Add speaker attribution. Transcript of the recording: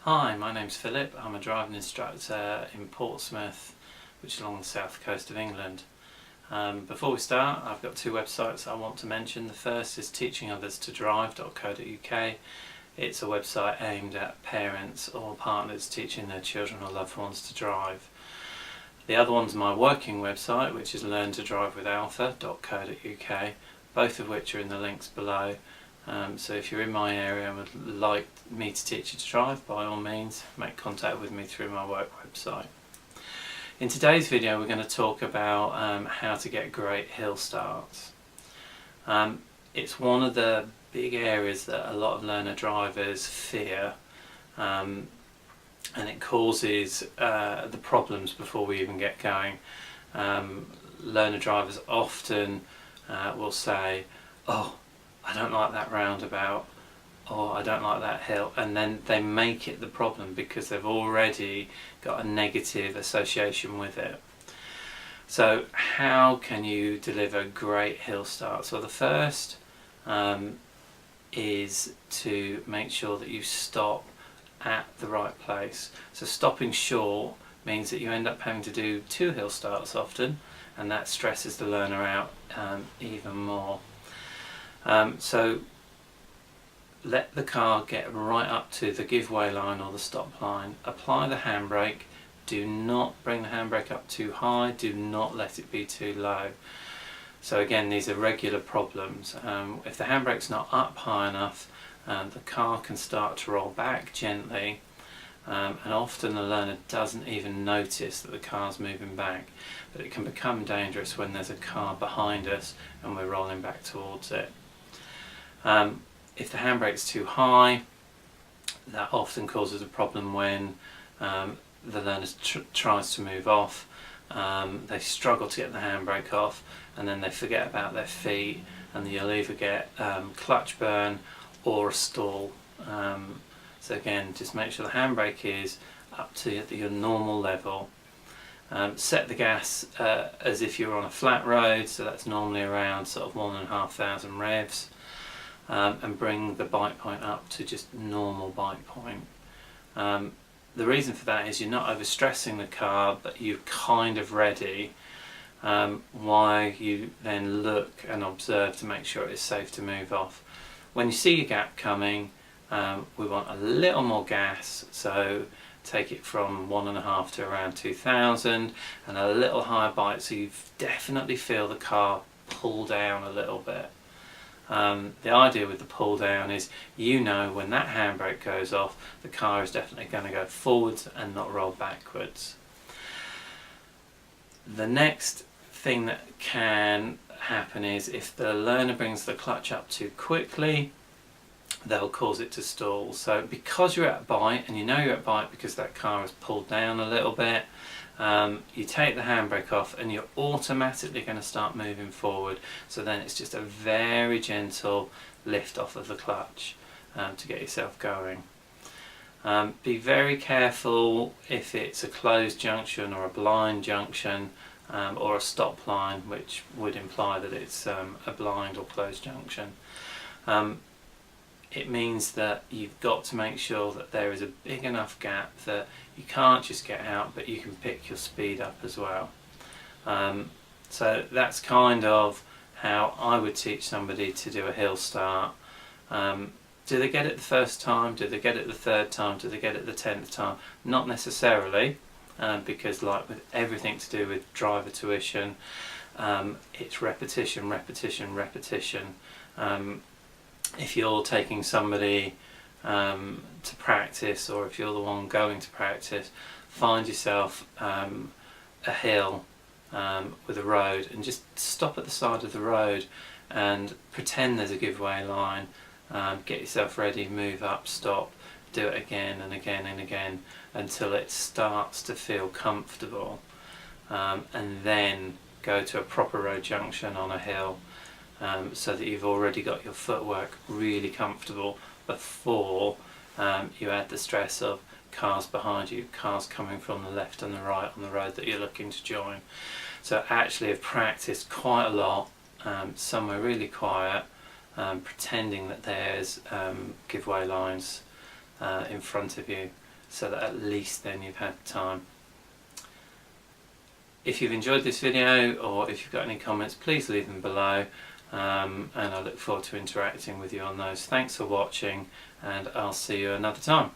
Speaker 1: Hi, my name's Philip. I'm a driving instructor in Portsmouth, which is along the south coast of England. Before we start, I've got two websites I want to mention. The first is teachingothers2drive.co.uk. It's a website aimed at parents or partners teaching their children or loved ones to drive. The other one's my working website, which is learntodrivewithalpha.co.uk, both of which are in the links below. So if you're in my area and would like me to teach you to drive, by all means make contact with me through my work website. In today's video we're going to talk about how to get great hill starts. It's one of the big areas that a lot of learner drivers fear, and it causes the problems before we even get going. Learner drivers often will say, "Oh, I don't like that roundabout," or "I don't like that hill," and then they make it the problem because they've already got a negative association with it. So how can you deliver great hill starts? Well, the first is to make sure that you stop at the right place. So stopping short means that you end up having to do two hill starts often, and that stresses the learner out even more. So let the car get right up to the give-way line or the stop line. Apply the handbrake. Do not bring the handbrake up too high. Do not let it be too low. So again, these are regular problems. If the handbrake's not up high enough, the car can start to roll back gently, and often the learner doesn't even notice that the car's moving back. But it can become dangerous when there's a car behind us and we're rolling back towards it. If the handbrake's too high, that often causes a problem when the learner tries to move off. They struggle to get the handbrake off, and then they forget about their feet, and you'll either get clutch burn or a stall. So again, just make sure the handbrake is up to your normal level. Set the gas as if you're on a flat road, so that's normally around sort of 1,500 revs. And bring the bike point up to just normal bike point. The reason for that is you're not overstressing the car, but you're kind of ready, while you then look and observe to make sure it's safe to move off. When you see your gap coming, we want a little more gas, so take it from 1.5 to around 2,000, and a little higher bite so you definitely feel the car pull down a little bit. The idea with the pull down is, when that handbrake goes off, the car is definitely going to go forwards and not roll backwards. The next thing that can happen is if the learner brings the clutch up too quickly, they'll cause it to stall. So because you're at bite, and you're at bite because that car has pulled down a little bit, you take the handbrake off and you're automatically going to start moving forward. So then it's just a very gentle lift off of the clutch to get yourself going. Be very careful if it's a closed junction or a blind junction, or a stop line, which would imply that it's a blind or closed junction. It means that you've got to make sure that there is a big enough gap that you can't just get out, but you can pick your speed up as well. So that's kind of how I would teach somebody to do a hill start. Do they get it the first time? Do they get it the third time? Do they get it the 10th time? Not necessarily, because like with everything to do with driver tuition, it's repetition, repetition, repetition. If you're taking somebody to practice, or if you're the one going to practice, find yourself a hill with a road, and just stop at the side of the road and pretend there's a giveaway line. Get yourself ready, move up, stop, do it again and again and again until it starts to feel comfortable, and then go to a proper road junction on a hill. So that you've already got your footwork really comfortable before you add the stress of cars behind you, cars coming from the left and the right on the road that you're looking to join. So actually I've practiced quite a lot, somewhere really quiet, pretending that there's giveaway lines in front of you, so that at least then you've had time. If you've enjoyed this video, or if you've got any comments, please leave them below, and I look forward to interacting with you on those. Thanks for watching, and I'll see you another time.